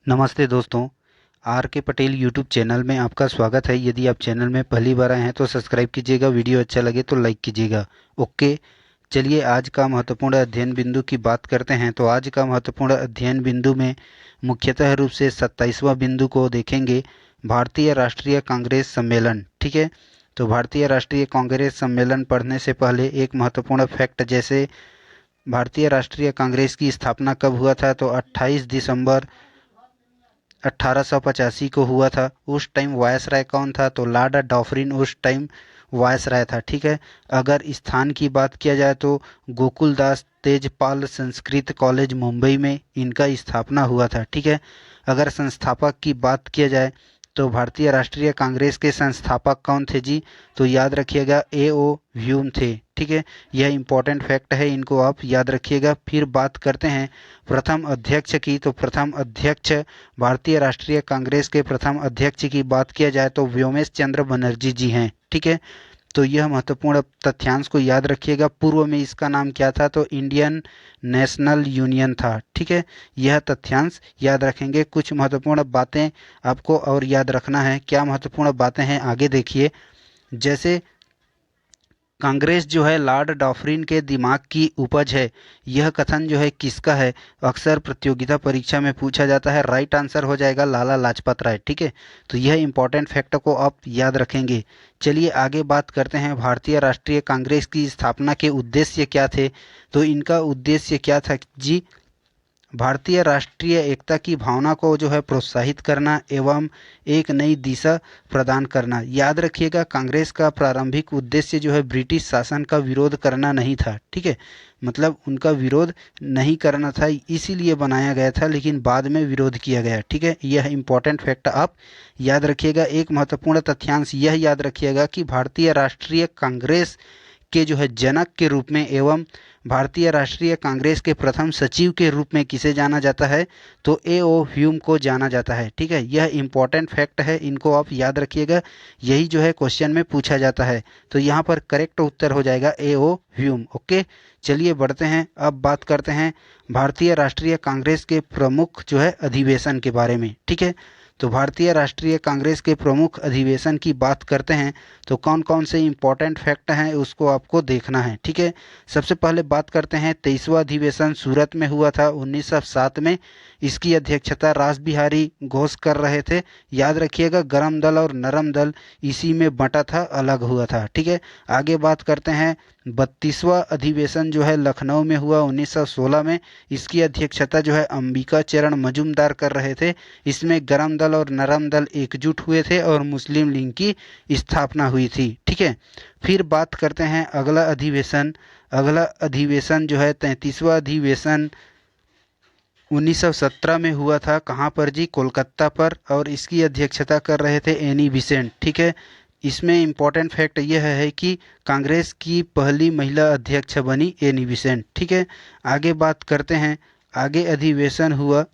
नमस्ते दोस्तों, आर के पटेल यूट्यूब चैनल में आपका स्वागत है। यदि आप चैनल में पहली बार आए हैं तो सब्सक्राइब कीजिएगा, वीडियो अच्छा लगे तो लाइक कीजिएगा। ओके, चलिए आज का महत्वपूर्ण अध्ययन बिंदु की बात करते हैं। तो आज का महत्वपूर्ण अध्ययन बिंदु में मुख्यतः रूप से 27वां बिंदु को देखेंगे, भारतीय राष्ट्रीय कांग्रेस सम्मेलन। ठीक है, तो भारतीय राष्ट्रीय कांग्रेस सम्मेलन पढ़ने से पहले एक महत्वपूर्ण फैक्ट, जैसे भारतीय राष्ट्रीय कांग्रेस की स्थापना कब हुआ था, तो 28 दिसंबर 1885 को हुआ था। उस टाइम वायसराय कौन था, तो लॉर्ड डॉफरिन उस टाइम वायसराय था। ठीक है, अगर स्थान की बात किया जाए तो गोकुलदास तेजपाल संस्कृत कॉलेज मुंबई में इनका स्थापना हुआ था। ठीक है, अगर संस्थापक की बात किया जाए तो भारतीय राष्ट्रीय कांग्रेस के संस्थापक कौन थे जी, तो याद रखिएगा A.O. ह्यूम थे। ठीक है, यह इंपॉर्टेंट फैक्ट है, इनको आप याद रखिएगा। फिर बात करते हैं प्रथम अध्यक्ष की। तो प्रथम अध्यक्ष, भारतीय राष्ट्रीय कांग्रेस के प्रथम अध्यक्ष की बात किया जाए तो व्योमेश चंद्र बनर्जी जी हैं। ठीक है, तो यह महत्वपूर्ण तथ्यांश को याद रखिएगा। पूर्व में इसका नाम क्या था, तो इंडियन नेशनल यूनियन था। ठीक है, यह तथ्यांश याद रखेंगे। कुछ महत्वपूर्ण बातें आपको और याद रखना है। क्या महत्वपूर्ण बातें हैं, आगे देखिए। जैसे कांग्रेस जो है लॉर्ड डॉफरिन के दिमाग की उपज है, यह कथन जो है किसका है, अक्सर प्रतियोगिता परीक्षा में पूछा जाता है। राइट आंसर हो जाएगा लाला लाजपत राय। ठीक है, तो यह इंपॉर्टेंट फैक्ट को आप याद रखेंगे। चलिए आगे बात करते हैं, भारतीय राष्ट्रीय कांग्रेस की स्थापना के उद्देश्य क्या थे। तो इनका उद्देश्य क्या था जी, भारतीय राष्ट्रीय एकता की भावना को जो है प्रोत्साहित करना एवं एक नई दिशा प्रदान करना। याद रखिएगा, कांग्रेस का प्रारंभिक उद्देश्य जो है ब्रिटिश शासन का विरोध करना नहीं था। ठीक है, मतलब उनका विरोध नहीं करना था, इसीलिए बनाया गया था, लेकिन बाद में विरोध किया गया। ठीक है, यह इंपॉर्टेंट फैक्ट आप याद रखिएगा। एक महत्वपूर्ण तथ्यांश यह याद रखिएगा कि भारतीय राष्ट्रीय कांग्रेस के जो है जनक के रूप में एवं भारतीय राष्ट्रीय कांग्रेस के प्रथम सचिव के रूप में किसे जाना जाता है, तो A.O. ह्यूम को जाना जाता है। ठीक है, यह इंपॉर्टेंट फैक्ट है, इनको आप याद रखिएगा। यही जो है क्वेश्चन में पूछा जाता है, तो यहाँ पर करेक्ट उत्तर हो जाएगा A.O. ह्यूम। ओके, चलिए बढ़ते हैं। अब बात करते हैं भारतीय राष्ट्रीय कांग्रेस के प्रमुख जो है अधिवेशन के बारे में। ठीक है, तो भारतीय राष्ट्रीय कांग्रेस के प्रमुख अधिवेशन की बात करते हैं तो कौन कौन से इंपॉर्टेंट फैक्ट हैं उसको आपको देखना है। ठीक है, सबसे पहले बात करते हैं 23वां अधिवेशन सूरत में हुआ था 1907 में। इसकी अध्यक्षता रास बिहारी घोष कर रहे थे। याद रखिएगा, गरम दल और नरम दल इसी में बंटा था, अलग हुआ था। ठीक है, आगे बात करते हैं 32वां अधिवेशन जो है लखनऊ में हुआ 1916 में। इसकी अध्यक्षता जो है अंबिका चरण मजूमदार कर रहे थे। इसमें गरम दल और नरम दल एकजुट हुए थे और मुस्लिम लीग की स्थापना हुई थी। ठीक है, फिर बात करते हैं अगला अधिवेशन। अगला अधिवेशन जो है 33वां अधिवेशन 1917 में हुआ था। कहाँ पर जी, कोलकाता पर, और इसकी अध्यक्षता कर रहे थे एनी बिसेंट। ठीक है, इसमें इम्पॉर्टेंट फैक्ट यह है कि कांग्रेस की पहली महिला अध्यक्ष बनी एनी बिसेंट। ठीक है, आगे बात करते हैं। आगे अधिवेशन हुआ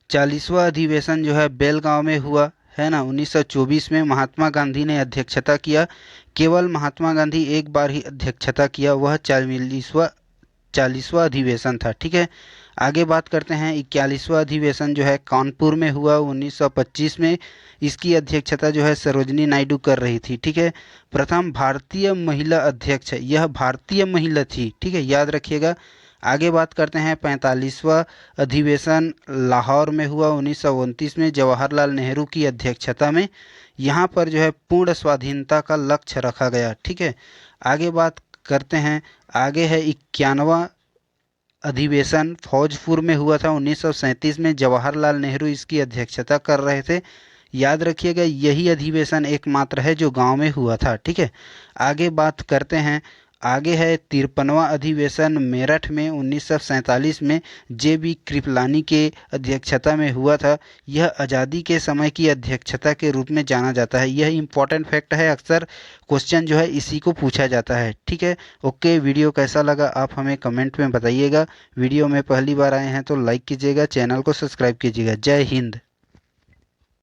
40वां अधिवेशन जो है बेलगांव में हुआ है ना 1924 में। महात्मा गांधी ने अध्यक्षता किया। केवल महात्मा गांधी एक बार ही अध्यक्षता किया, वह 40वां अधिवेशन था। ठीक है, आगे बात करते हैं 41वां अधिवेशन जो है कानपुर में हुआ 1925 में। इसकी अध्यक्षता जो है सरोजनी नायडू कर रही थी। ठीक है, प्रथम भारतीय महिला अध्यक्ष, यह भारतीय महिला थी। ठीक है, याद रखिएगा। आगे बात करते हैं 45वां अधिवेशन लाहौर में हुआ 1929 में जवाहरलाल नेहरू की अध्यक्षता में। यहाँ पर जो है पूर्ण स्वाधीनता का लक्ष्य रखा गया। ठीक है, आगे बात करते हैं। आगे है 91वां अधिवेशन फौजपुर में हुआ था 1937 में। जवाहरलाल नेहरू इसकी अध्यक्षता कर रहे थे। याद रखिएगा, यही अधिवेशन एकमात्र है जो गांव में हुआ था। ठीक है, आगे बात करते हैं। आगे है 53वां अधिवेशन मेरठ में 1947 में J.B. कृपलानी के अध्यक्षता में हुआ था। यह आज़ादी के समय की अध्यक्षता के रूप में जाना जाता है। यह इंपॉर्टेंट फैक्ट है, अक्सर क्वेश्चन जो है इसी को पूछा जाता है। ठीक है, ओके, वीडियो कैसा लगा आप हमें कमेंट में बताइएगा। वीडियो में पहली बार आए हैं तो लाइक कीजिएगा, चैनल को सब्सक्राइब कीजिएगा। जय हिंद।